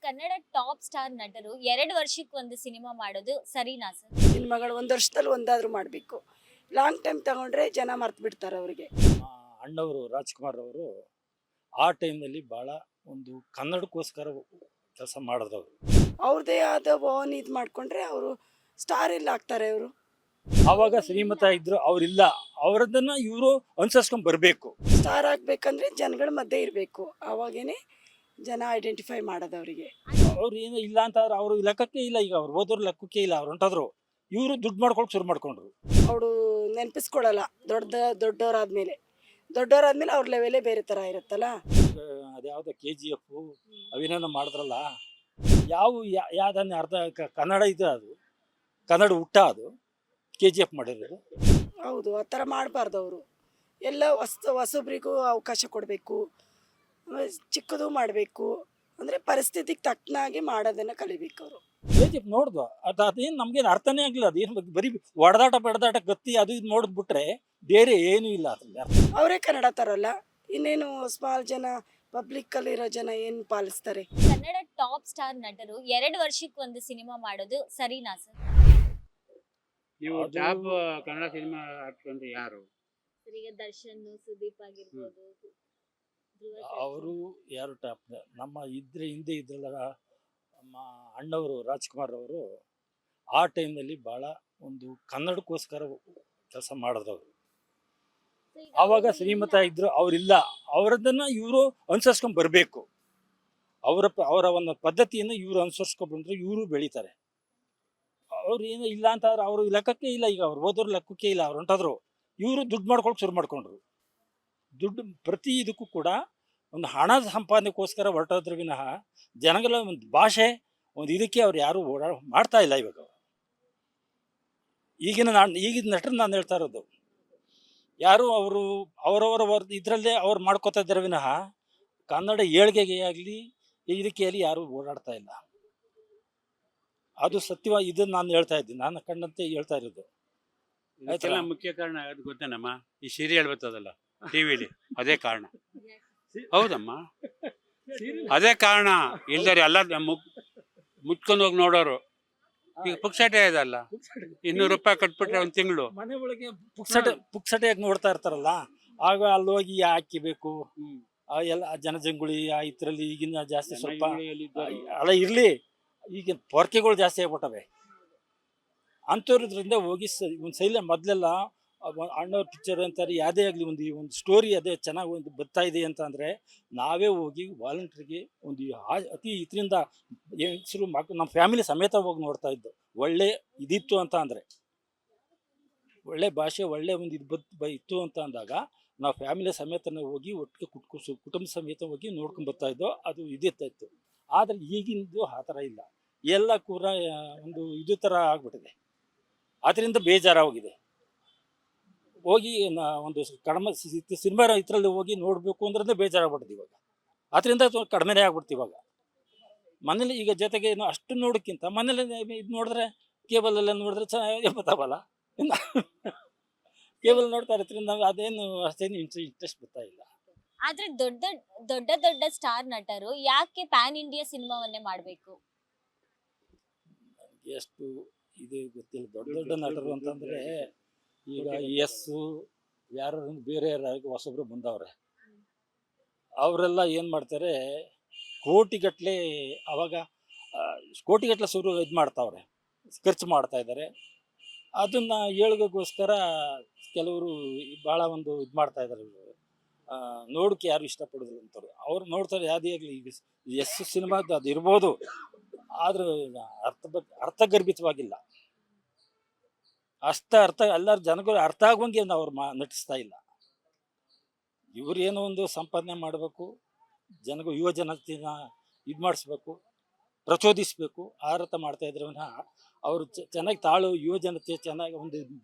Kannada top star ನಟರು 2 ವರ್ಷಕ್ಕೊಂದು cinema ಮಾಡೋದು ಸರಿನಾ ಸರ್? ಸಿನಿಮಾಗಳು ಒಂದು ವರ್ಷದಲ್ಲಿ ಒಂದಾದ್ರೂ ಮಾಡಬೇಕು. ಲಾಂಗ್ ಟೈಮ್ ತಗೊಂಡ್ರೆ ಜನ ಮರ್ತು ಬಿಡ್ತಾರೆ ಅವರಿಗೆ. ಅಣ್ಣವರು ರಾಜ್ಕುಮಾರ್ ಅವರು ಆ ಟೈಮ್ನಲ್ಲಿ ಭಾಳ ಒಂದು ಕನ್ನಡಕ್ಕೋಸ್ಕರ ಕೆಲಸ ಮಾಡಿದ್ರು ಅವರು. ಅವ್ರದ್ದೇ ಆದ ಓನ್ ಇದು ಮಾಡಿಕೊಂಡ್ರೆ ಅವರು ಸ್ಟಾರ್ ಇಲ್ಲ ಆಗ್ತಾರೆ. ಅವರು ಆವಾಗ ಶ್ರೀಮಂತ ಇದ್ರು, ಅವರಿಲ್ಲ. ಅವರದನ್ನ ಇವರು ಅನುಸರಿಸ್ಕೊಂಡು ಬರಬೇಕು. ಸ್ಟಾರ್ ಆಗಬೇಕಂದ್ರೆ ಜನಗಳ ಮಧ್ಯೆ ಇರಬೇಕು. ಆವಾಗೇನೆ ಜನ ಐಡೆಂಟಿಫೈ ಮಾಡೋದು ಅವರಿಗೆ. ಅವ್ರು ಏನು ಇಲ್ಲ ಅಂತಂದ್ರೆ ಅವರು ಲೆಕ್ಕಕ್ಕೆ ಇಲ್ಲ. ಈಗ ಅವ್ರು ಹೋದ್ರು ಲೆಕ್ಕಕ್ಕೆ ಇಲ್ಲ. ಅವ್ರು ಹೊಂಟೋದ್ರು. ಇವರು ದುಡ್ಡು ಮಾಡ್ಕೊಳಕ್ ಶುರು ಮಾಡ್ಕೊಂಡ್ರು. ಅವರು ನೆನಪಿಸ್ಕೊಳ್ಳಲ್ಲ ದೊಡ್ಡವರಾದ್ಮೇಲೆ ಅವ್ರ ಲೆವೆಲೇ ಬೇರೆ ಥರ ಇರುತ್ತಲ್ಲ. ಅದ್ಯಾವುದೋ KGF ಅವಿನೇನೋ ಮಾಡಿದ್ರಲ್ಲ, ಯಾವ್ದನ್ನ ಅರ್ಧ ಕನ್ನಡ ಇದೆ, ಅದು ಕನ್ನಡ ಹುಟ್ಟ, ಅದು KGF ಮಾಡಿರೋದು. ಹೌದು, ಆ ಥರ ಮಾಡಬಾರ್ದು. ಅವರು ಎಲ್ಲ ಹೊಸೊಬ್ರಿಗೂ ಅವಕಾಶ ಕೊಡಬೇಕು, ಚಿಕ್ಕದು ಮಾಡಬೇಕು. ಅಂದರೆ ಪರಿಸ್ಥಿತಿಗೆ ತಕ್ಕನಾಗಿ ಮಾಡೋದನ್ನು ಕಲಿಬೇಕು ಅವರು. KGF ನೋಡ್ದು, ಅದೇನು ನಮ್ಗೇನು ಅರ್ಥನೇ ಆಗಲಿಲ್ಲ. ಅದೇನು ಬರೀ ಒಡೆದಾಟ ಗತ್ತಿ ಅದು ಇದು ನೋಡಿದ್ಬಿಟ್ರೆ ಬೇರೆ ಏನೂ ಇಲ್ಲ ಅದ್ರಲ್ಲಿ. ಅವರೇ ಕನ್ನಡ ತರಲ್ಲ, ಇನ್ನೇನು ಸ್ಮಾಲ್ ಜನ ಪಬ್ಲಿಕ್ಕಲ್ಲಿರೋ ಜನ ಏನು ಪಾಲಿಸ್ತಾರೆ. ಕನ್ನಡ ಟಾಪ್ ಸ್ಟಾರ್ ನಟರು 2 ವರ್ಷಕ್ಕೊಂದು ಸಿನಿಮಾ ಮಾಡೋದು ಸರಿನಾ ಸರ್? ನೀವು ಟಾಪ್ ಕನ್ನಡ ಸಿನಿಮಾ ಹಾಕ್ಕೊಂಡ್ರೆ ಯಾರು? ಈಗ ದರ್ಶನ್, ಸುದೀಪ್ ಆಗಿರ್ಬೋದು, ಅವರು ಯಾರು ಟಾಪ್? ನಮ್ಮ ಹಿಂದೆ ಇದ್ರಲ್ಲ, ನಮ್ಮ ಅಣ್ಣವರು ರಾಜ್ಕುಮಾರ್ ಅವರು ಆ ಟೈಮ್ನಲ್ಲಿ ಭಾಳ ಒಂದು ಕನ್ನಡಕ್ಕೋಸ್ಕರ ಕೆಲಸ ಮಾಡಿದ್ರು ಅವರು. ಆವಾಗ ಶ್ರೀಮಂತ ಇದ್ರು, ಅವರಿಲ್ಲ. ಅವರದನ್ನ ಇವರು ಅನುಸರಿಸ್ಕೊಂಡು ಬರಬೇಕು. ಅವರ ಒಂದು ಪದ್ಧತಿಯನ್ನು ಇವರು ಅನುಸರಿಸ್ಕೊಂಡು ಬಂದ್ರೆ ಇವರು ಬೆಳೀತಾರೆ. ಅವ್ರು ಏನು ಇಲ್ಲ ಅಂತಂದ್ರೆ ಅವರು ಲೆಕ್ಕಕ್ಕೆ ಇಲ್ಲ. ಈಗ ಅವ್ರು ಹೋದ್ರು ಲೆಕ್ಕಕ್ಕೆ ಇಲ್ಲ. ಅವ್ರು ಹೊಂಟೋದ್ರು. ಇವರು ದುಡ್ಡು ಮಾಡ್ಕೊಳಕ್ ಶುರು ಮಾಡ್ಕೊಂಡ್ರು. ದುಡ್ಡು ಪ್ರತಿ ಇದಕ್ಕೂ ಕೂಡ ಒಂದು ಹಣ ಸಂಪಾದನೆಗೋಸ್ಕರ ಹೊರಟೋದ್ರ ವಿನಃ ಜನಗಳ ಒಂದು ಭಾಷೆ ಒಂದು ಇದಕ್ಕೆ ಅವ್ರು ಯಾರು ಮಾಡ್ತಾ ಇಲ್ಲ ಇವಾಗ. ಈಗಿನ ನಟರು ನಾನು ಹೇಳ್ತಾ ಇರೋದು, ಯಾರು ಅವರು ಅವರವರ ಇದರಲ್ಲೇ ಅವ್ರು ಮಾಡ್ಕೋತಾ ಇದ್ದಾರೆ ವಿನಃ ಕನ್ನಡ ಏಳ್ಗೆಗೆ ಆಗಲಿ ಇದಕ್ಕೆ ಅಲ್ಲಿ ಯಾರು ಓಡಾಡ್ತಾ ಇಲ್ಲ. ಅದು ಸತ್ಯವ. ಇದನ್ನ ನಾನು ಹೇಳ್ತಾ ಇದ್ದೀನಿ, ನಾನು ಕಂಡಂತೆ ಹೇಳ್ತಾ ಇರೋದು. ಇದಕ್ಕೆಲ್ಲ ಮುಖ್ಯ ಕಾರಣ ಅದು ಗೊತ್ತೇನಮ್ಮ? ಈ ಸೀರಿಯಲ್ ಬರ್ತದಲ್ಲ ಟಿವಿಲಿ, ಅದೇ ಕಾರಣ. ಹೌದಮ್ಮ, ಅದೇ ಕಾರಣ. ಇಲ್ದರೆ ಎಲ್ಲ ಮುಚ್ಕೊಂಡು ಹೋಗಿ ನೋಡೋರು. ಈಗ ಪುಕ್ಸಟೆ ಇದಲ್ಲ, 200 ರೂಪಾಯಿ ಕಟ್ಬಿಟ್ರೆ ಒಂದು ತಿಂಗಳು ಮನೆ ಒಳಗೆ ಪುಕ್ಸಟೆಯಾಗಿ ನೋಡ್ತಾ ಇರ್ತಾರಲ್ಲ, ಆಗ ಅಲ್ಲಿ ಹೋಗಿ ಹಾಕಿಬೇಕು ಎಲ್ಲ ಜನಜಂಗುಳಿ ಇದ್ರಲ್ಲಿ. ಈಗಿನ ಜಾಸ್ತಿ ಸ್ವಲ್ಪ ಅಲ್ಲ ಇರ್ಲಿ, ಈಗ ಪೊರ್ಕೆಗಳು ಜಾಸ್ತಿ ಆಗ್ಬಿಟ್ಟವೆ. ಅಂಥವ್ರದ್ರಿಂದ ಹೋಗಿ ಒಂದು ಶೈಲ ಮೊದಲೆಲ್ಲ ಅಣ್ಣವ್ರ ಪಿಕ್ಚರ್ ಅಂತಾರೆ, ಯಾವುದೇ ಆಗಲಿ ಒಂದು ಸ್ಟೋರಿ ಅದೇ ಚೆನ್ನಾಗಿ ಒಂದು ಬರ್ತಾ ಇದೆ ಅಂತ ಅಂದರೆ ನಾವೇ ಹೋಗಿ ವಾಲಂಟ್ರಿಗೆ ಒಂದು ಅತಿ ಇದರಿಂದ ಹೆಸರು ನಮ್ಮ ಫ್ಯಾಮಿಲಿ ಸಮೇತ ಹೋಗಿ ನೋಡ್ತಾ ಇದ್ದು. ಒಳ್ಳೆ ಇದಿತ್ತು ಅಂತ ಅಂದರೆ, ಒಳ್ಳೆ ಭಾಷೆ, ಒಳ್ಳೆ ಒಂದು ಇದು ಇತ್ತು ಅಂತ ಅಂದಾಗ ನಾವು ಫ್ಯಾಮಿಲಿ ಸಮೇತನೇ ಹೋಗಿ ಒಟ್ಟಿಗೆ ಕುಟುಂಬ ಸಮೇತ ಹೋಗಿ ನೋಡ್ಕೊಂಡು ಬರ್ತಾ ಇದ್ದೋ. ಅದು ಇದಿರ್ತಾ ಇತ್ತು. ಆದರೆ ಈಗಿಂದು ಆ ಥರ ಇಲ್ಲ. ಎಲ್ಲ ಕೂಡ ಒಂದು ಇದು ಥರ ಆಗ್ಬಿಟ್ಟಿದೆ. ಅದರಿಂದ ಬೇಜಾರಾಗೋಗಿದೆ. ಹೋಗಿ ಒಂದು ಕಡಿಮೆ ಸಿನಿಮಾ ಇದರಲ್ಲಿ ಹೋಗಿ ನೋಡಬೇಕು ಅಂದ್ರೆ ಬೇಜಾರಾಗ್ಬಿಡ್ತೀವಿ ಇವಾಗ. ಅದರಿಂದ ಕಡಿಮೆನೇ ಆಗ್ಬಿಡ್ತೀವಿ ಇವಾಗ. ಮನೇಲಿ ಈಗ ಜೊತೆಗೆ ಅಷ್ಟು ನೋಡೋಕ್ಕಿಂತ ಮನೇಲಿ ಇದು ನೋಡಿದ್ರೆ, ಕೇಬಲೆಲ್ಲ ನೋಡಿದ್ರೆ ಚೆನ್ನಾಗಿ ಬರ್ತಾವಲ್ಲ. ಇನ್ನು ಕೇಬಲ್ ನೋಡ್ತಾ ಇರ್ತೀವಿ ನಾವು, ಅದೇನು ಅಷ್ಟೇನು ಇಂಟ್ರೆಸ್ಟ್ ಬರ್ತಾ ಇಲ್ಲ. ಆದ್ರೆ ದೊಡ್ಡ ಸ್ಟಾರ್ ನಟರು ಯಾಕೆ ಪ್ಯಾನ್ ಇಂಡಿಯಾ ಸಿನಿಮಾವನ್ನೇ ಮಾಡಬೇಕು? ಎಷ್ಟು ಇದು ಗೊತ್ತಿಲ್ಲ. ದೊಡ್ಡ ನಟರು ಅಂತಂದ್ರೆ ಈಗ ಯಾರು ಬೇರೆ ಯಾರು ಹೊಸಬ್ರು ಬಂದವ್ರೆ. ಅವರೆಲ್ಲ ಏನು ಮಾಡ್ತಾರೆ, ಕೋಟಿಗಟ್ಟಲೆ ಅವಾಗ ಕೋಟಿಗಟ್ಟಲೆ ಇದು ಮಾಡ್ತಾವ್ರೆ, ಖರ್ಚು ಮಾಡ್ತಾ ಇದ್ದಾರೆ. ಅದನ್ನು ಏಳ್ಗೆಗೋಸ್ಕರ ಕೆಲವರು ಭಾಳ ಒಂದು ಇದು ಮಾಡ್ತಾ ಇದ್ದಾರೆ. ನೋಡೋಕ್ಕೆ ಯಾರು ಇಷ್ಟಪಡೋದಿಲ್ಲ ಅಂತವ್ರು. ಅವ್ರು ನೋಡ್ತಾರೆ ಯಾವುದೇ ಆಗಲಿ. ಈಗ ಸಿನಿಮಾದ ಅದು ಇರ್ಬೋದು, ಆದ್ರೆ ಅರ್ಥಗರ್ಭಿತವಾಗಿಲ್ಲ. ಎಲ್ಲರ ಜನಗಳು ಅರ್ಥ ಆಗುವಂಗೆ ಅವ್ರು ನಟಿಸ್ತಾ ಇಲ್ಲ. ಇವ್ರು ಏನೋ ಒಂದು ಸಂಪಾದನೆ ಮಾಡಬೇಕು, ಯುವ ಜನತೆನ ಇದು ಮಾಡಿಸ್ಬೇಕು, ಪ್ರಚೋದಿಸ್ಬೇಕು, ಆ ರಥ ಮಾಡ್ತಾ ಇದ್ರೆ ಅವರು ಚೆನ್ನಾಗಿ ಯುವ ಜನತೆ ಚೆನ್ನಾಗಿ ಒಂದು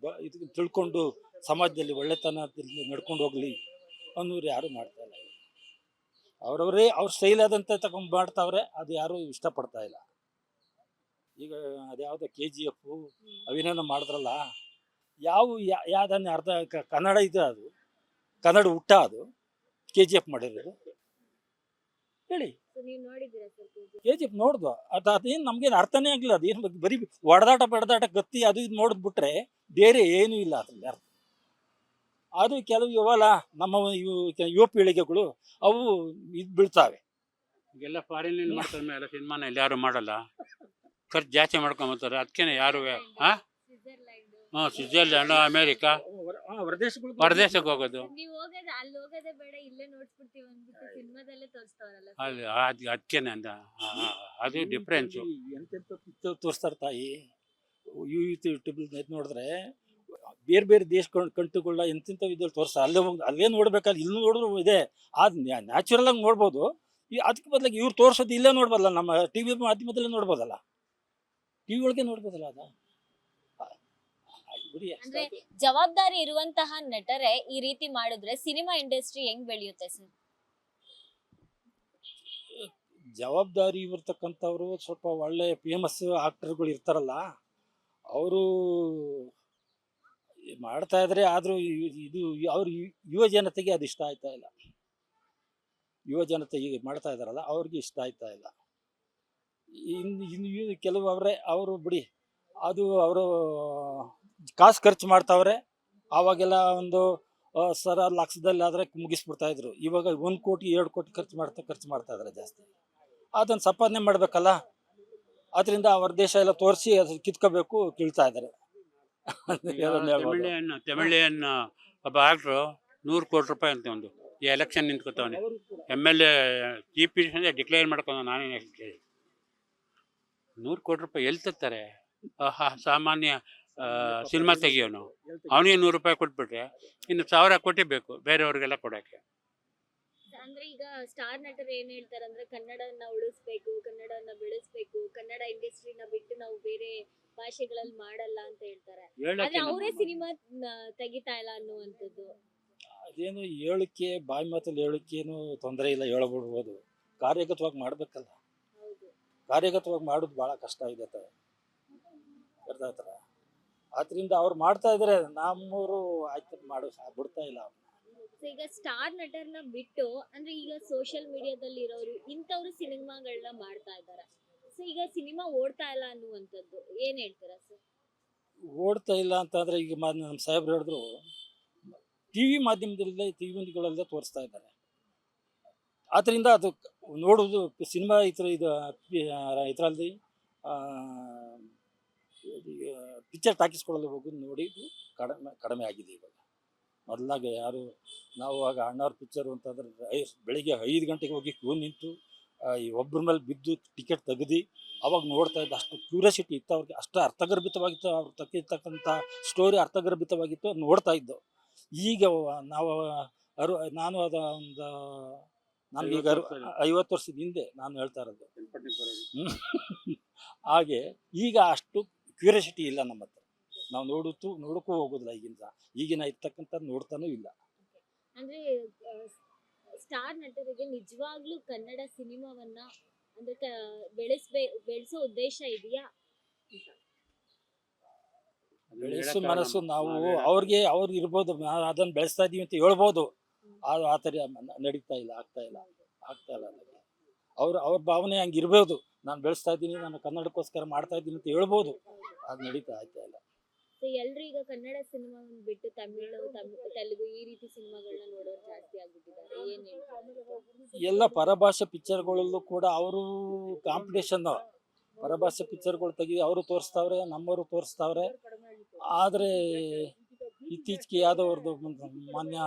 ಇದು ತಿಳ್ಕೊಂಡು ಸಮಾಜದಲ್ಲಿ ಒಳ್ಳೆತನದಲ್ಲಿ ನಡ್ಕೊಂಡು ಹೋಗ್ಲಿ ಅನ್ನೋರು ಯಾರು ಮಾಡ್ತಾ ಇಲ್ಲ. ಅವ್ರವರೇ ಅವ್ರ ಸ್ಟೈಲ್ ಆದಂತೆ ತಗೊಂಡು ಮಾಡ್ತಾವ್ರೆ. ಅದು ಯಾರು ಇಷ್ಟಪಡ್ತಾ ಇಲ್ಲ. ಈಗ ಅದ್ಯಾವುದೋ KGF ಅವಿನೇನೋ ಮಾಡಿದ್ರಲ್ಲ, ಯಾವ್ದನ್ನ ಅರ್ಧ ಕನ್ನಡ ಇದೆ, ಅದು ಕನ್ನಡ ಹುಟ್ಟ, ಅದು KGF ಮಾಡಿರೋದು. ಹೇಳಿ. ನೀವು ನೋಡಿದ್ದೀರಾ ಸರ್ KGF ನೋಡ್ದು ಅದೇನು ನಮ್ಗೇನು ಅರ್ಥನೇ ಆಗಿಲ್ಲ. ಅದೇನು ಬರೀ ಹೊಡೆದಾಟ ಬಡದಾಟ ಗತ್ತಿ ಅದು ಇದು ನೋಡಿದ್ಬಿಟ್ರೆ ಬೇರೆ ಏನೂ ಇಲ್ಲ ಅದ್ರಲ್ಲಿ ಅರ್ಥ. ಅದು ಕೆಲವು ಇವಲ್ಲ ನಮ್ಮ ಯುವ ಪೀಳಿಗೆಗಳು ಅವು ಇದು ಬೀಳ್ತಾವೆ. ಈಗೆಲ್ಲ ಫಾರಿನ್ ಮಾಡ್ತಾರೆ ಎಲ್ಲ ಸಿನಿಮಾನ ಇಲ್ಲಿ ಯಾರು ಮಾಡಲ್ಲ, ಖರ್ಚು ಜಾಸ್ತಿ ಮಾಡ್ಕೊಂಬತ್ತಾರೆ. ಅದಕ್ಕೇನೆ ಯಾರು ಹಾಂ ಸ್ವಿಟ್ಜರ್ಲ್ಯಾಂಡ್, ಅಮೇರಿಕಾ, ಹೊರದೇಶಕ್ಕೆ ಹೋಗೋದು. ನೀವು ಹೋಗೋದು ಅಲ್ಲಿ ಹೋಗೋದೇ ಬೇಡ, ಇಲ್ಲೇ ನೋಡ್ಸ್ಬಿಡ್ತೀವಿ ಅಂದ್ಬಿಟ್ಟು ಸಿನಿಮಾದಲ್ಲೇ ತೋರಿಸ್ತಾವರಲ್ಲ ಅಲ್ಲಿ ಅದಕ್ಕೇನೆ ಅಂದ ಅದು ಡಿಫ್ರೆನ್ಸು. ಎಂತೆಂಥ ಪಿಕ್ಚರ್ ತೋರಿಸ್ತಾರೆ ತಾಯಿ. ಯೂಟ್ಯೂಬ್ ನೋಡಿದ್ರೆ ಬೇರೆ ಬೇರೆ ದೇಶ ಕಂಟ್ರಿಗಳನ್ನ ಎಂತೆಂಥ ಇದ್ರಲ್ಲಿ ತೋರಿಸ್ತಾರೆ. ಅಲ್ಲೇ ನೋಡ್ಬೇಕಲ್ಲ, ಇಲ್ಲಿ ನೋಡಿದ್ರು ಇದೆ. ಅದು ನ್ಯಾಚುರಲ್ ಆಗಿ ನೋಡ್ಬೋದು. ಅದಕ್ಕೆ ಬದಲಾಗಿ ಇವ್ರು ತೋರಿಸೋದು ಇಲ್ಲೇ ನೋಡ್ಬೋದಲ್ಲ, ನಮ್ಮ ಟಿ ವಿ ಮಾಧ್ಯಮದಲ್ಲೇ ನೋಡ್ಬೋದಲ್ಲ, ಟಿ ವಿ ಒಳಗೆ ನೋಡ್ಬೋದಲ್ಲ. ಅದು ಬಿಡಿ. ಅಂದ್ರೆ ಜವಾಬ್ದಾರಿ ಇರುವಂತಹ ನಟರೇ ಈ ರೀತಿ ಮಾಡಿದ್ರೆ ಸಿನಿಮಾ ಇಂಡಸ್ಟ್ರಿ ಹೆಂಗ್ ಬೆಳೆಯುತ್ತೆ ಸರ್? ಜವಾಬ್ದಾರಿ ಇರ್ತಕ್ಕಂಥವ್ರು ಸ್ವಲ್ಪ ಒಳ್ಳೆ ಫೇಮಸ್ ಆಕ್ಟರ್ಗಳು ಇರ್ತಾರಲ್ಲ, ಅವರು ಮಾಡ್ತಾ ಇದ್ರೆ. ಆದರೂ ಇದು ಅವ್ರ ಯುವ ಜನತೆಗೆ ಅದು ಇಷ್ಟ ಆಯ್ತಾ ಇಲ್ಲ. ಯುವ ಜನತೆ ಈಗ ಮಾಡ್ತಾ ಇದ್ದಾರಲ್ಲ ಅವ್ರಿಗೆ ಇಷ್ಟ ಆಯ್ತಾ ಇಲ್ಲ. ಇನ್ನು ಕೆಲವು ಅವರು ಬಿಡಿ, ಅದು ಅವರು ಕಾಸು ಖರ್ಚು ಮಾಡ್ತಾವ್ರೆ. ಆವಾಗೆಲ್ಲ ಒಂದು ಲಕ್ಷದಲ್ಲಿ ಆದರೆ ಮುಗಿಸ್ಬಿಡ್ತಾ ಇದ್ರು. ಇವಾಗ 1 ಕೋಟಿ 2 ಕೋಟಿ ಖರ್ಚು ಮಾಡ್ತಾ ಇದ್ದಾರೆ ಜಾಸ್ತಿ. ಅದನ್ನು ಸಂಪಾದನೆ ಮಾಡಬೇಕಲ್ಲ, ಅದರಿಂದ ಅವ್ರ ದೇಶ ಎಲ್ಲ ತೋರಿಸಿ ಅದು ಕಿತ್ಕೋಬೇಕು, ಕೀಳ್ತಾ ಇದ್ದಾರೆ. ತಮಿಳಿಯನ್ ಒಬ್ಬ ಆಕ್ಟ್ರು 100 ಕೋಟಿ ರೂಪಾಯಿ ಅಂತ ಒಂದು ಈ ಎಲೆಕ್ಷನ್ ನಿಂತ್ಕೊತಾವನೆ. MLA ಚೀಫ್ ಮಿನಿಸ್ಟರ್ ಡಿಕ್ಲೇರ್ ಮಾಡ್ಕೊಂಡು ನಾನೇ 100 ಕೋಟಿ ರೂಪಾಯಿ ಎಲ್ಲಿ ತರ್ತಾರೆ? ಸಾಮಾನ್ಯ ಸಿನಿಮಾ ತೆಗಿಯೋನು ಅವನಿಗೆ 100 ರೂಪಾಯಿ ಕೊಟ್ಬಿಟ್ರೆ ಇನ್ನು 1000 ಕೋಟಿ ಬೇಕು ಬೇರೆಯವ್ರಿಗೆಲ್ಲ ಕೊಡೋಕ್ಕೆ. ಅಂದ್ರೆ ಈಗ ಸ್ಟಾರ್ ನಟರು ಏನ್ ಹೇಳ್ತಾರೆ ಅಂದ್ರೆ ಕನ್ನಡನ ಉಳಿಸ್ಬೇಕು, ಕನ್ನಡನ ಬೆಳೆಸ್ಬೇಕು, ಕನ್ನಡ ಇಂಡಸ್ಟ್ರಿನ ಬಿಟ್ಟು ನಾವು ಬೇರೆ ಭಾಷೆಗಳಲ್ಲಿ ಮಾಡಲ್ಲ ಅಂತ ಹೇಳ್ತಾರೆ. ಆದ್ರೆ ಅವರೇ ಸಿನಿಮಾ ತೆಗಿತಾ ಇಲ್ಲ ಅನ್ನುವಂಥದ್ದು. ಅದೇನು ಹೇಳಿಕೆ, ಬಾಯಿ ಮಾತಲ್ಲಿ ಹೇಳಿಕೆನು ತೊಂದರೆ ಇಲ್ಲ, ಹೇಳ್ಬಿಡ್ಬೋದು. ಕಾರ್ಯಗತವಾಗಿ ಮಾಡ್ಬೇಕಲ್ಲ. ಕಾರ್ಯಗತವಾಗಿ ಮಾಡೋದು ಬಹಳ ಕಷ್ಟ ಇದೆ ಅರ್ಥ ಆಯ್ತಲ್ಲ. ಆದ್ರಿಂದ ಅವ್ರು ಮಾಡ್ತಾ ಇದಾರೆ, ನಮ್ಮವರು ಆಯ್ತು ಮಾಡೋ ಬಿಡ್ತಾ ಇಲ್ಲ. ಈಗ ಸ್ಟಾರ್ ನಟರ್ನ ಬಿಟ್ಟು ಅಂದ್ರೆ ಈಗ ಸೋಷಿಯಲ್ ಮೀಡಿಯಾದಲ್ಲಿ ಇರೋರು ಇಂಥವ್ರು ಸಿನಿಮಾಗಳನ್ನ ಮಾಡ್ತಾ ಇದ್ದಾರೆ. ಸೊ ಈಗ ಸಿನಿಮಾ ಓಡ್ತಾ ಇಲ್ಲ ಅನ್ನುವಂಥದ್ದು ಏನ್ ಹೇಳ್ತೀರಾ ಸರ್? ಓಡ್ತಾ ಇಲ್ಲ ಅಂತಂದ್ರೆ ಈಗ ನಮ್ಮ ಸಾಹೇಬ್ರು ಹೇಳಿದ್ರು, ಟಿವಿ ಮಾಧ್ಯಮದಲ್ಲೇ ಟಿವಿಗಳಲ್ಲೇ ತೋರಿಸ್ತಾ ಇದ್ದಾರೆ. ಆದ್ರಿಂದ ಅದು ನೋಡೋದು ಸಿನಿಮಾ ಇದರಲ್ಲಿ ಪಿಕ್ಚರ್ ಟಾಕಿಸ್ಕೊಳ್ಳಲು ಹೋಗೋದು ನೋಡಿದ್ದು ಕಡಿಮೆ ಆಗಿದೆ ಇವಾಗ. ಮೊದಲಾಗೆ ಯಾರು ನಾವು ಆಗ ಅಣ್ಣವ್ರ ಪಿಕ್ಚರು ಅಂತಂದ್ರೆ ಬೆಳಿಗ್ಗೆ 5 ಗಂಟೆಗೆ ಹೋಗಿ ಕ್ಯೂ ನಿಂತು ಒಬ್ಬರ ಮೇಲೆ ಬಿದ್ದು ಟಿಕೆಟ್ ತೆಗೆದು ಅವಾಗ ನೋಡ್ತಾ ಇದ್ದ. ಅಷ್ಟು ಕ್ಯೂರಿಯಾಸಿಟಿ ಇತ್ತು ಅವ್ರಿಗೆ, ಅಷ್ಟು ಅರ್ಥಗರ್ಭಿತವಾಗಿತ್ತು. ಅವ್ರು ತೆಗಿತಕ್ಕಂಥ ಸ್ಟೋರಿ ಅರ್ಥಗರ್ಭಿತವಾಗಿತ್ತು, ಅದು ನೋಡ್ತಾ ಇದ್ದು. ಈಗ ನಾನು ಅದ ಒಂದು ನನಗೀಗ 50 ವರ್ಷದ ಹಿಂದೆ ನಾನು ಹೇಳ್ತಾ ಇರೋದು. ಹಾಗೆ ಈಗ ಅಷ್ಟು ಕ್ಯೂರಿಯಾಸಿಟಿ ಇಲ್ಲ ನಮ್ಮ ಹತ್ರ. ನಾವು ನೋಡಕ್ಕೂ ಹೋಗೋದಿಲ್ಲ. ಈಗಿನ ಇರ್ತಕ್ಕಂಥ ನೋಡ್ತಾನೂ ಇಲ್ಲ. ಅಂದ್ರೆ ಸ್ಟಾರ್ ನಟರಿಗೆ ನಿಜವಾಗ್ಲೂ ಕನ್ನಡ ಸಿನಿಮಾವನ್ನ ಅಂದ್ರೆ ಬೆಳೆಸೋ ಉದ್ದೇಶ ಇದೆಯಾ? ಬೆಳೆಸೋ ಮನಸ್ಸು ನಾವು ಅವ್ರಿಗೆ ಇರ್ಬೋದು, ಅದನ್ನು ಬೆಳೆಸ್ತಾ ಇದೀವಿ ಅಂತ ಹೇಳ್ಬೋದು. ಆ ಥರ ನಡೀತಾ ಇಲ್ಲ, ಆಗ್ತಾ ಇಲ್ಲ. ಅವ್ರ ಭಾವನೆ ಹಂಗೆ ಇರ್ಬೋದು. ನಾನು ಬೆಳೆಸ್ತಾ ಇದ್ದೀನಿ, ನಾನು ಕನ್ನಡಕ್ಕೋಸ್ಕರ ಮಾಡ್ತಾ ಇದ್ದೀನಿ ಅಂತ ಹೇಳ್ಬೋದು. ಅದು ನಡೀತಾ ಆಗ್ತಾ ಇಲ್ಲ. ಎಲ್ರು ಈಗ ಕನ್ನಡ ಸಿನಿಮಾವನ್ನು ಬಿಟ್ಟು ತೆಲುಗು ಈ ರೀತಿ ಸಿನಿಮಾಗಳನ್ನ ನೋಡೋರು ಜಾಸ್ತಿ ಆಗ್ಬಿಟ್ಟಿದ್ದಾರೆ. ಏನ್ ಹೇಳ್ತಾರೆ? ಎಲ್ಲ ಪರಭಾಷೆ ಪಿಕ್ಚರ್ಗಳಲ್ಲೂ ಕೂಡ ಅವರು ಕಾಂಪಿಟೇಷನ್. ಪರಭಾಷೆ ಪಿಕ್ಚರ್ಗಳು ಅವರು ತೋರಿಸ್ತಾವ್ರೆ, ನಮ್ಮವರು ತೋರಿಸ್ತಾವ್ರೆ. ಆದರೆ ಇತ್ತೀಚೆಗೆ ಯಾವ್ದವ್ರದ್ದು ಮಾನ್ಯ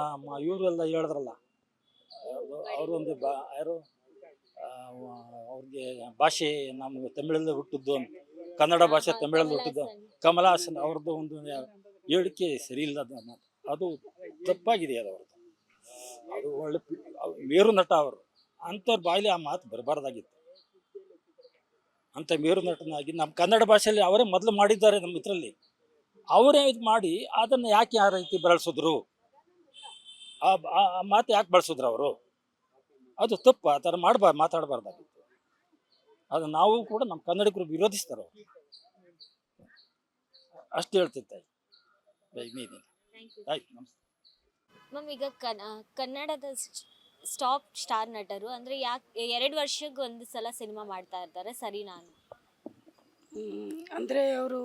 ಇವರೆಲ್ಲ ಹೇಳಿದ್ರಲ್ಲ, ಅವರೊಂದು ಯಾರು ಅವ್ರಿಗೆ ಭಾಷೆ ನಮ್ಮ ತಮಿಳಲ್ಲಿ ಹುಟ್ಟಿದ್ದು ಅಂತ, ಕನ್ನಡ ಭಾಷೆ ತಮಿಳಲ್ಲಿ ಹುಟ್ಟಿದ್ದು ಕಮಲ ಹಾಸನ್ ಅವ್ರದ್ದು ಒಂದು ಹೇಳಿಕೆ ಸರಿ ಇಲ್ಲ. ಅದು ತಪ್ಪಾಗಿದೆ. ಅದು ಒಳ್ಳೆ ಮೇರು ನಟ ಅವರು. ಅಂಥವ್ರ ಬಾಯಲ್ಲಿ ಆ ಮಾತು ಬರಬಾರ್ದಾಗಿತ್ತು. ಅಂಥ ಮೇರು ನಟನಾಗಿ ನಮ್ಮ ಕನ್ನಡ ಭಾಷೆಯಲ್ಲಿ ಅವರೇ ಮೊದಲು ಮಾಡಿದ್ದಾರೆ. ನಮ್ಮ ಇದರಲ್ಲಿ ಅವರೇ ಇದು ಮಾಡಿ ಅದನ್ನು ಯಾಕೆ ಆ ರೀತಿ ಬಳಸಿದ್ರು? ಆ ಮಾತು ಯಾಕೆ ಬಳಸಿದ್ರು ಅವರು? ಅದು ತಪ್ಪು. ಆ ಥರ ಮಾತಾಡಬಾರ್ದಾಗಿತ್ತು. ಅದು ನಾವು ಕೂಡ ನಮ್ಮ ಕನ್ನಡಿಗರು ವಿರೋಧಿಸ್ತಾರೆ ಅವರು. ಅಷ್ಟು ಹೇಳ್ತಿದ್ದೆ. ಆಯ್ತು, ನಮಸ್ತೆ ಮ್ಯಾಮ್, ಈಗ ಕನ್ನಡದ ಸ್ಟಾಪ್ ಸ್ಟಾರ್ ನಟರು ಅಂದ್ರೆ ಯಾಕೆ 2 ವರ್ಷಕ್ಕೆ ಒಂದು ಸಲ ಸಿನಿಮಾ ಮಾಡ್ತಾ ಇರ್ತಾರೆ ಸರಿನಾ ಅಂತ? ಅಂದರೆ ಅವರು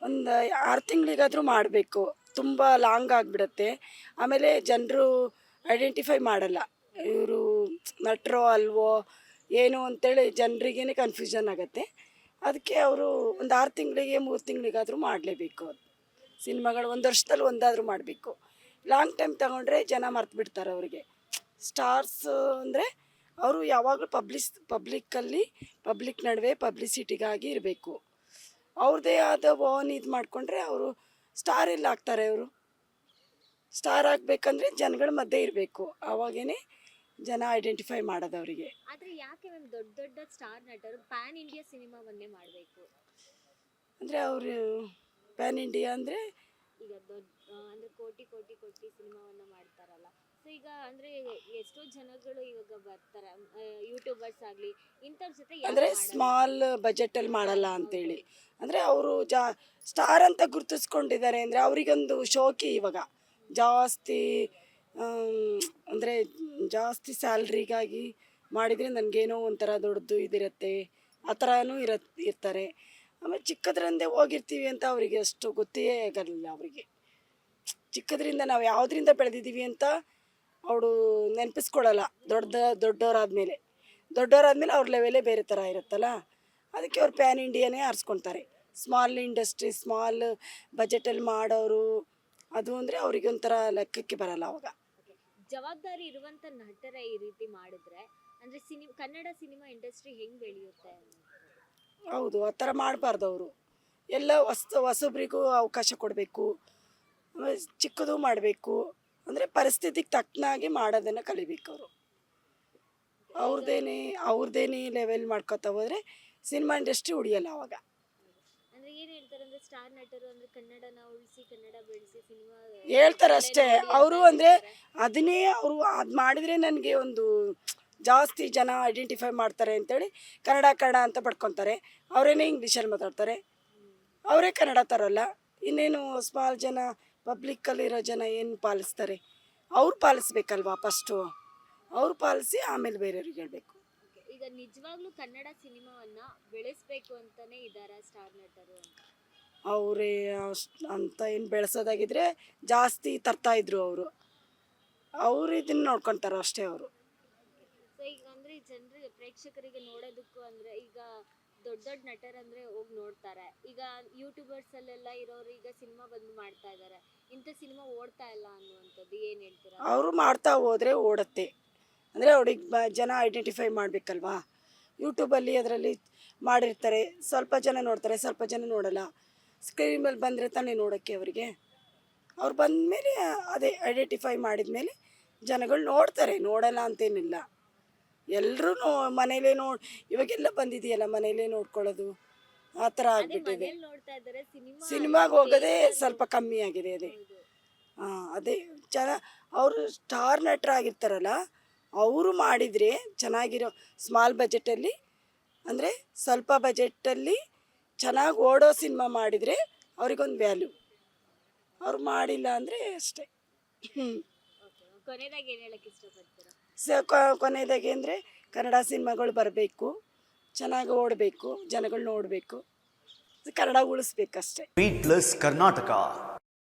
ಒಂದು 6 ತಿಂಗಳಿಗಾದರೂ ಮಾಡಬೇಕು. ತುಂಬ ಲಾಂಗ್ ಆಗಿಬಿಡತ್ತೆ. ಆಮೇಲೆ ಜನರು ಐಡೆಂಟಿಫೈ ಮಾಡಲ್ಲ, ಇವರು ನಟರೋ ಅಲ್ವೋ ಏನು ಅಂತೇಳಿ ಜನರಿಗೇ ಕನ್ಫ್ಯೂಷನ್ ಆಗುತ್ತೆ. ಅದಕ್ಕೆ ಅವರು ಒಂದು 6 ತಿಂಗಳಿಗೆ 3 ತಿಂಗಳಿಗಾದರೂ ಮಾಡಲೇಬೇಕು. ಸಿನಿಮಾಗಳು 1 ವರ್ಷದಲ್ಲಿ ಒಂದಾದರೂ ಮಾಡಬೇಕು. ಲಾಂಗ್ ಟೈಮ್ ತಗೊಂಡ್ರೆ ಜನ ಮರ್ತು ಬಿಡ್ತಾರೆ ಅವರಿಗೆ. ಸ್ಟಾರ್ಸ್ ಅಂದರೆ ಅವರು ಯಾವಾಗಲೂ ಪಬ್ಲಿಕ್ ನಡುವೆ ಪಬ್ಲಿಸಿಟಿಗಾಗಿ ಇರಬೇಕು. ಅವ್ರದ್ದೇ ಆದ ಓನ್ ಇದು ಮಾಡಿಕೊಂಡ್ರೆ ಅವರು ಸ್ಟಾರ್ ಎಲ್ಲ ಆಗ್ತಾರೆ. ಅವರು ಸ್ಟಾರ್ ಆಗಬೇಕಂದ್ರೆ ಜನಗಳ ಮಧ್ಯೆ ಇರಬೇಕು, ಆವಾಗೇ ಜನ ಐಡೆಂಟಿಫೈ ಮಾಡೋದು ಅವರಿಗೆ. ಆದ್ರೆ ಯಾಕೆ ಮ್ಯಾಮ್ ದೊಡ್ಡ ದೊಡ್ಡ ಸ್ಟಾರ್ ನಟರು ಪ್ಯಾನ್ ಇಂಡಿಯಾ ಸಿನಿಮಾವನ್ನೇ ಮಾಡಬೇಕು? ಅಂದರೆ ಅವರು ಪ್ಯಾನ್ ಇಂಡಿಯಾ ಅಂದರೆ ಈಗ ದೊಡ್ಡ ಅಂದ್ರೆ ಕೋಟಿ ಕೋಟಿ ಕೋಟಿ ಸಿನಿಮಾವನ್ನ ಮಾಡ್ತಾರಲ್ಲ. ಸೊ ಈಗ ಅಂದ್ರೆ ಎಷ್ಟೋ ಜನಗಳು ಇವಾಗ ಬರ್ತಾರೆ, ಯೂಟ್ಯೂಬರ್ಸ್ ಆಗಲಿ ಇಂಥವ್ರ ಜೊತೆ ಯಾಕ್ ಅಂದರೆ ಮಾಡಲ್ಲ? ಸ್ಮಾಲ್ ಬಜೆಟಲ್ಲಿ ಮಾಡಲ್ಲ ಅಂತೇಳಿ. ಅಂದರೆ ಅವರು ಸ್ಟಾರ್ ಅಂತ ಗುರುತಿಸ್ಕೊಂಡಿದ್ದಾರೆ ಅಂದರೆ ಅವರಿಗೊಂದು ಶೋಕಿ. ಇವಾಗ ಜಾಸ್ತಿ ಅಂದರೆ ಜಾಸ್ತಿ ಸ್ಯಾಲ್ರಿಗಾಗಿ ಮಾಡಿದರೆ ನನಗೇನೋ ಒಂಥರ ದೊಡ್ಡದು ಇದಿರುತ್ತೆ, ಆ ಥರನೂ ಇರ್ತಾರೆ. ಆಮೇಲೆ ಚಿಕ್ಕದ್ರಿಂದ ಹೋಗಿರ್ತೀವಿ ಅಂತ ಅವರಿಗೆ ಅಷ್ಟು ಗೊತ್ತೇ ಆಗಲ್ಲ. ಅವರಿಗೆ ಚಿಕ್ಕದ್ರಿಂದ ನಾವು ಯಾವುದರಿಂದ ಬೆಳೆದಿದ್ದೀವಿ ಅಂತ ಅವಳು ನೆನಪಿಸ್ಕೊಳ್ಳಲ್ಲ. ದೊಡ್ಡವರಾದ್ಮೇಲೆ ಅವ್ರ ಲೆವೆಲೇ ಬೇರೆ ಥರ ಇರುತ್ತಲ್ಲ, ಅದಕ್ಕೆ ಅವ್ರು ಪ್ಯಾನ್ ಇಂಡಿಯಾನೇ ಆರಿಸ್ಕೊಳ್ತಾರೆ. ಸ್ಮಾಲ್ ಇಂಡಸ್ಟ್ರಿ, ಸ್ಮಾಲ್ ಬಜೆಟಲ್ಲಿ ಮಾಡೋರು ಅದು ಅಂದರೆ ಅವರಿಗೆ ಒಂಥರ ಲೆಕ್ಕಕ್ಕೆ ಬರಲ್ಲ. ಅವಾಗ ಜವಾಬ್ದಾರಿ ಇರುವಂತ ನಟರ ಈ ರೀತಿ ಮಾಡಿದ್ರೆ ಅಂದ್ರೆ ಕನ್ನಡ ಸಿನಿಮಾ ಇಂಡಸ್ಟ್ರಿ ಹೆಂಗ್ ಬೆಳೆಯುತ್ತೆ? ಹೌದು, ಆ ಥರ ಮಾಡಬಾರ್ದು. ಅವರು ಎಲ್ಲ ಹೊಸಬ್ರಿಗೂ ಅವಕಾಶ ಕೊಡಬೇಕು, ಚಿಕ್ಕದು ಮಾಡಬೇಕು. ಅಂದರೆ ಪರಿಸ್ಥಿತಿಗೆ ತಕ್ಕನಾಗಿ ಮಾಡೋದನ್ನು ಕಲಿಬೇಕು ಅವರು. ಅವ್ರದ್ದೇನೇ ಲೆವೆಲ್ ಮಾಡ್ಕೊತಾ ಹೋದರೆ ಸಿನಿಮಾ ಇಂಡಸ್ಟ್ರಿ ಉಳಿಯಲ್ಲ. ಅವಾಗ ಅಂದ್ರೆ ಏನ್ ಹೇಳ್ತಾರೆ ಅಂದ್ರೆ ಸ್ಟಾರ್ ನಟರು ಅಂದ್ರೆ ಕನ್ನಡನ ಉಳಿಸಿ ಕನ್ನಡ ಬೆಳೆಸಿ ಸಿನಿಮಾ ಹೇಳ್ತಾರೆ ಅಷ್ಟೇ ಅವರು. ಅಂದರೆ ಅದನ್ನೇ ಅವರು ಅದು ಮಾಡಿದರೆ ನನಗೆ ಒಂದು ಜಾಸ್ತಿ ಜನ ಐಡೆಂಟಿಫೈ ಮಾಡ್ತಾರೆ ಅಂತೇಳಿ ಕನ್ನಡ ಅಂತ ಪಡ್ಕೊತಾರೆ. ಅವರೇನೇ ಇಂಗ್ಲೀಷಲ್ಲಿ ಮಾತಾಡ್ತಾರೆ, ಅವರೇ ಕನ್ನಡ ತರೋಲ್ಲ. ಇನ್ನೇನು ಸ್ಮಾಲ್ ಜನ ಪಬ್ಲಿಕ್ಕಲ್ಲಿರೋ ಜನ ಏನು ಪಾಲಿಸ್ತಾರೆ? ಅವ್ರು ಪಾಲಿಸ್ಬೇಕಲ್ವಾ ಫಸ್ಟು. ಅವ್ರು ಪಾಲಿಸಿ ಆಮೇಲೆ ಬೇರೆಯವ್ರಿಗೆ ಹೇಳಬೇಕು. ಈಗ ನಿಜವಾಗ್ಲೂ ಕನ್ನಡ ಸಿನಿಮಾವನ್ನ ಬೆಳೆಸ್ಬೇಕು ಅಂತಾನೆ ಇದಾರ ಸ್ಟಾರ್ ನಟರು ಅಂತ? ಅವರೇ ಅಂತ ಏನು ಬೆಳೆಸೋದಾಗಿದ್ರೆ ಜಾಸ್ತಿ ತರ್ತಾಯಿದ್ರು ಅವರು ಇದನ್ನು ನೋಡ್ಕೊತಾರೆ ಅಷ್ಟೇ ಅವರು. ಸೊ ಈಗ ಅಂದ್ರೆ ಜನರಿಗೆ ಪ್ರೇಕ್ಷಕರಿಗೆ ನೋಡೋದಕ್ಕೂ ಅಂದ್ರೆ ಈಗ ದೊಡ್ಡ ದೊಡ್ಡ ನಟರಂದ್ರೆ ಹೋಗಿ ನೋಡ್ತಾರೆ. ಈಗ ಯೂಟ್ಯೂಬರ್ಸ್ ಅಲ್ಲೆಲ್ಲ ಇರೋರು ಈಗ ಸಿನಿಮಾ ಬಂದು ಮಾಡ್ತಾ ಇದ್ದಾರೆ, ಇಂಥ ಸಿನಿಮಾ ಓಡ್ತಾ ಇಲ್ಲ ಅನ್ನುವಂಥದ್ದು ಏನ್ ಹೇಳ್ತೀರಾ? ಅವರು ಮಾಡ್ತಾ ಹೋದರೆ ಓಡುತ್ತೆ. ಅಂದರೆ ಅವ್ರಿಗೆ ಜನ ಐಡೆಂಟಿಫೈ ಮಾಡಬೇಕಲ್ವಾ. ಯೂಟ್ಯೂಬಲ್ಲಿ ಅದರಲ್ಲಿ ಮಾಡಿರ್ತಾರೆ, ಸ್ವಲ್ಪ ಜನ ನೋಡ್ತಾರೆ, ಸ್ವಲ್ಪ ಜನ ನೋಡಲ್ಲ. ಸ್ಕ್ರೀನ್ ಮೇಲೆ ಬಂದರೆ ತಾನೇ ನೋಡೋಕ್ಕೆ ಅವರಿಗೆ. ಅವ್ರು ಬಂದಮೇಲೆ ಅದೇ ಐಡೆಂಟಿಫೈ ಮಾಡಿದ ಜನಗಳು ನೋಡ್ತಾರೆ, ನೋಡಲ್ಲ ಅಂತೇನಿಲ್ಲ. ಎಲ್ಲರೂ ಮನೇಲೇ ಇವಾಗೆಲ್ಲ ಬಂದಿದೆಯಲ್ಲ, ಮನೇಲೇ ನೋಡ್ಕೊಳ್ಳೋದು ಆ ಥರ ಆಗಿಬಿಟ್ಟಿದೆ. ನೋಡ್ತಾ ಇದ್ದಾರೆ, ಸಿನಿಮಾಗೆ ಹೋಗೋದೇ ಸ್ವಲ್ಪ ಕಮ್ಮಿ ಆಗಿದೆ. ಅದೇ ಅವರು ಸ್ಟಾರ್ ನಟರಾಗಿರ್ತಾರಲ್ಲ, ಅವರು ಮಾಡಿದರೆ ಚೆನ್ನಾಗಿರೋ ಸ್ಮಾಲ್ ಬಜೆಟಲ್ಲಿ, ಅಂದರೆ ಸ್ವಲ್ಪ ಬಜೆಟಲ್ಲಿ ಚೆನ್ನಾಗಿ ಓಡೋ ಸಿನಿಮಾ ಮಾಡಿದರೆ ಅವ್ರಿಗೊಂದು ವ್ಯಾಲ್ಯೂ. ಅವ್ರು ಮಾಡಿಲ್ಲ ಅಂದರೆ ಅಷ್ಟೇ. ಕೊನೆಯದಾಗಿ ಏನು ಹೇಳಕ್ಕೆ ಇಷ್ಟಪಡ್ತೀರಾ? ಕೊನೆಯದಾಗಿ ಅಂದರೆ ಕನ್ನಡ ಸಿನಿಮಾಗಳು ಬರಬೇಕು, ಚೆನ್ನಾಗಿ ಓಡಬೇಕು, ಜನಗಳು ನೋಡಬೇಕು, ಕನ್ನಡ ಉಳಿಸ್ಬೇಕಷ್ಟೇ. Beat plus Karnataka.